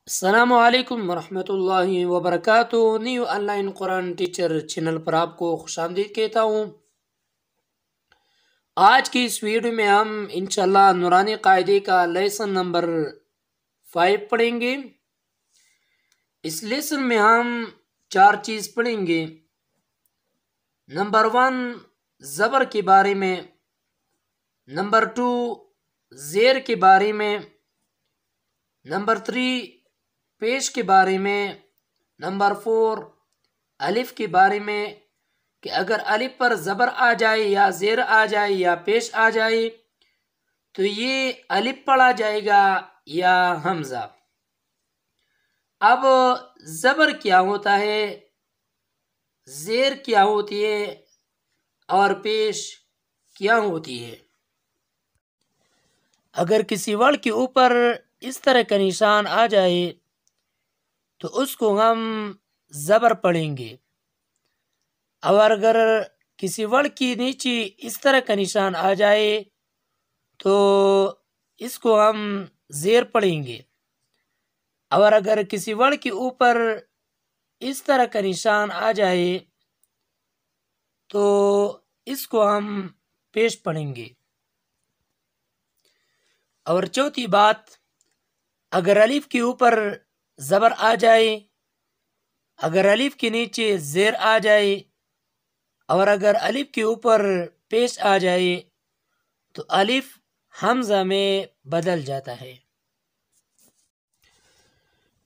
السلام علیکم ورحمۃ اللہ وبرکاتہ۔ نیو آن لائن قرآن ٹیچر چینل پر آپ کو خوش آمدید کہتا ہوں۔ آج کی اس ویڈیو میں ہم انشاءاللہ نورانی قاعدے کا لیسن نمبر 5 پڑھیں گے۔ اس لیسن میں ہم 4 چیز پڑھیں گے۔ نمبر 1 زبر کے بارے میں، نمبر 2 زیر کے بارے میں، نمبر 3 پیش کے بارے میں، نمبر 4 الف کے بارے میں کہ اگر الف پر زبر آ جائے یا زیر آ جائے یا پیش آ جائے تو یہ الف پڑھا جائے گا یا حمزہ۔ اب زبر کیا ہوتا ہے، زیر کیا ہوتی ہے اور پیش کیا ہوتی ہے۔ اگر کسی ورڈ کے اوپر اس طرح کا نشان آ جائے تو اس کو ہم زبر پڑھیں گے، اور اگر کسی ورڈ کے نیچے اس طرح کا نشان آ جائے تو اس کو ہم زیر پڑھیں گے، اور اگر کسی ورڈ کے اوپر اس طرح کا نشان آ جائے تو اس کو ہم پیش پڑھیں گے۔ اور چوتھی بات، اگر الف کے اوپر زبر آ جائے، اگر الف کے نیچے زیر آ جائے اور اگر الف کے اوپر پیش آ جائے تو الف حمزہ میں بدل جاتا ہے۔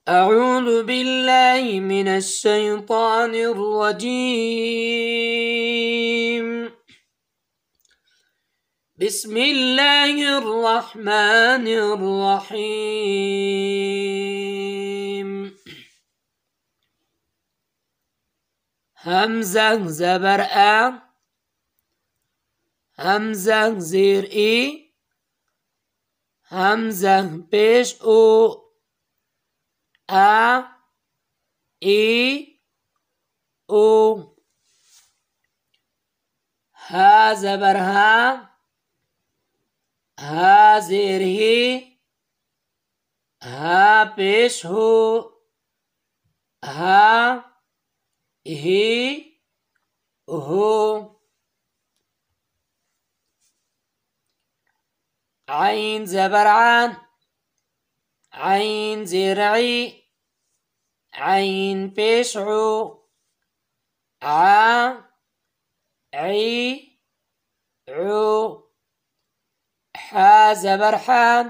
اعوذ باللہ من الشیطان الرجیم، بسم اللہ الرحمن الرحیم۔ حمزہ زبر آ، حمزہ زیر ای، حمزہ پیش او، آ ای او۔ ہا زبر ہا، ہا زیر ہی، ہا پیش ہو، ہا ہی ہو۔ عین زبر عان، عین زیر عی، عین پیش عو، عا عی عو۔ حا زبر حان،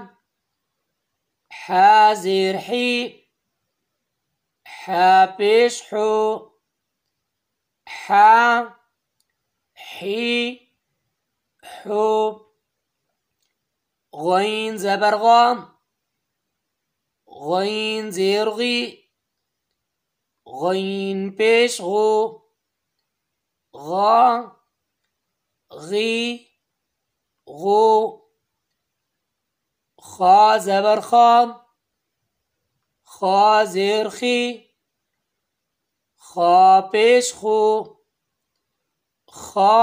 حا زیر حی، حا پیش حو، حا حی حو۔ غین زبر غام، غین زیر غی، غین پیش غو، غا غی غو۔ خا زبر خام، خا زیر خی، خا پیش خو، خا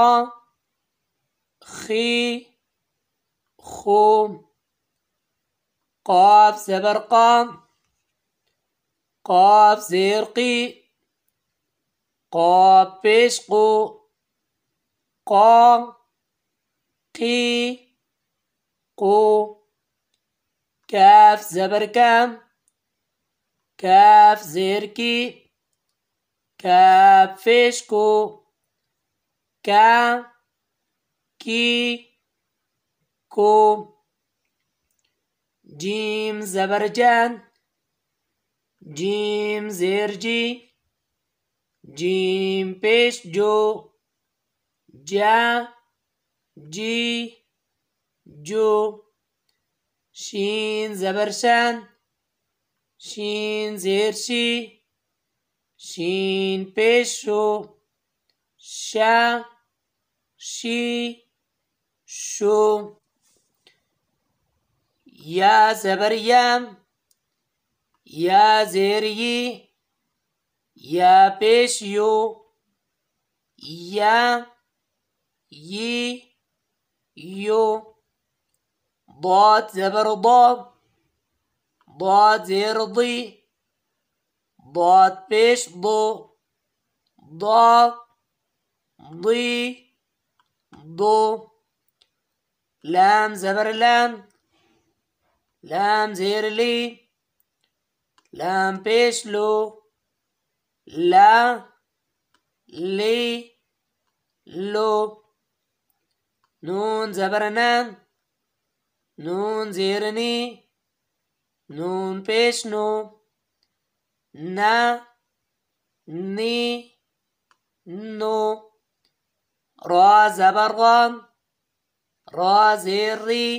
خی خو۔ قاف زبر قام، قاف زیر قی، قاف پیش قو، قا قی قو۔ کاف زبر کام، کاف زیر کی، کاف پیش کو، کا کی کو۔ جیم زبر جان، جیم زیر جی، جیم پیش جو، جا جی جو۔ شین زبر شان، شین زیر شی، شین پیش شو، شا شی شو۔ یا زبر یام، یا زیر یی، یا پیش یو، یا یی یو۔ ضاد زبر ضاد، ضاد زیر ضی، ضاد پیش ضو، ضاد ضي ضو. لام زبر لام، لام زیر لی، لام پیش لو، لا لی لو. نون زبر نان، نون زیر نی، نون پیش نو، نا نی نو. را زبر رام، را زیر ری،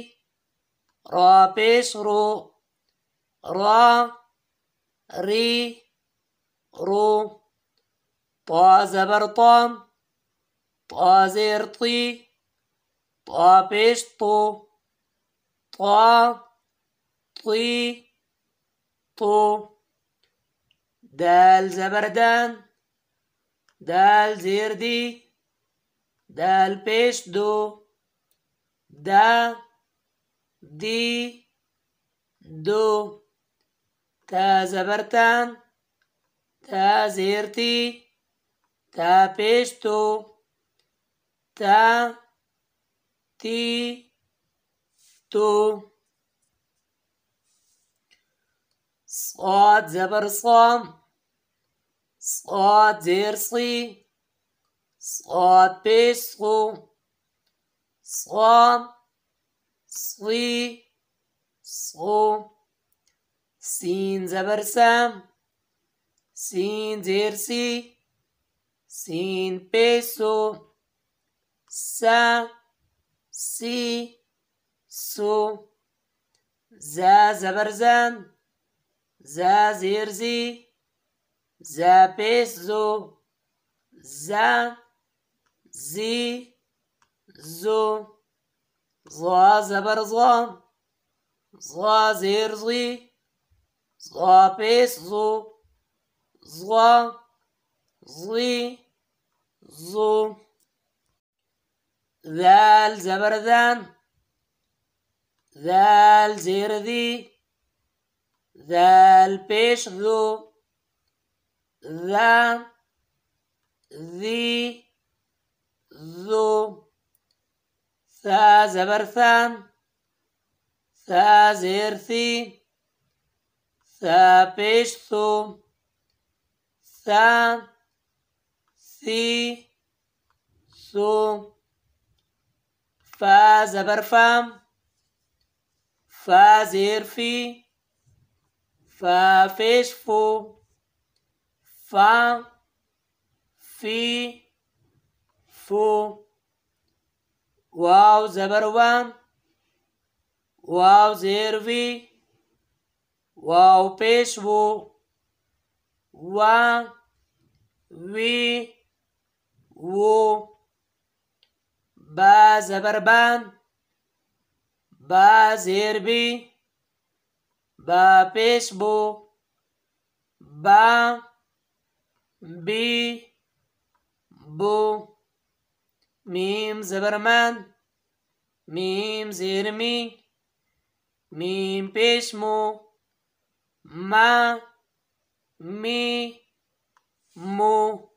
را پیش رو، را ری رو. طا زبر طام، طا زیر طی، طا پیش طو، طا طي طو. دال زبر دان، دال زیر دی، دال پیش دو، دا دی دو. تا زبر تان، تا زیر تی، تا پیش تو، تا تی تو. صاد زبر صام، صاد زیر صي، صاد پیش صو، صام صي صو. سين زبر سام، سين زیر سی، سين پیش سو، سا سی سو. زا زبر زان، زا زیر زی، زا پیش زو، زا زی زو. ظا زبر ظام، ظا زیر زی، ظا پیش زو، ظا زی زو. ذال زبر ذان، ذال زیر ذی، ذال پیش ذو، ذا ذی ذو. ثا زبر ثان، ثا زیر ثی، ثا پیش ثو، ثا ثی ثو. فا زبر فام، فا زیر فی، فا پیش فو، فا فی فو. واو زبر وام، واو زیر وی، واو پیش وو، وا وی وو. با زبر بان، با زیر بی، با پیش بو، با بی بو. میم زبر مان، میم زیر می، میم پیش مو، ما می مو.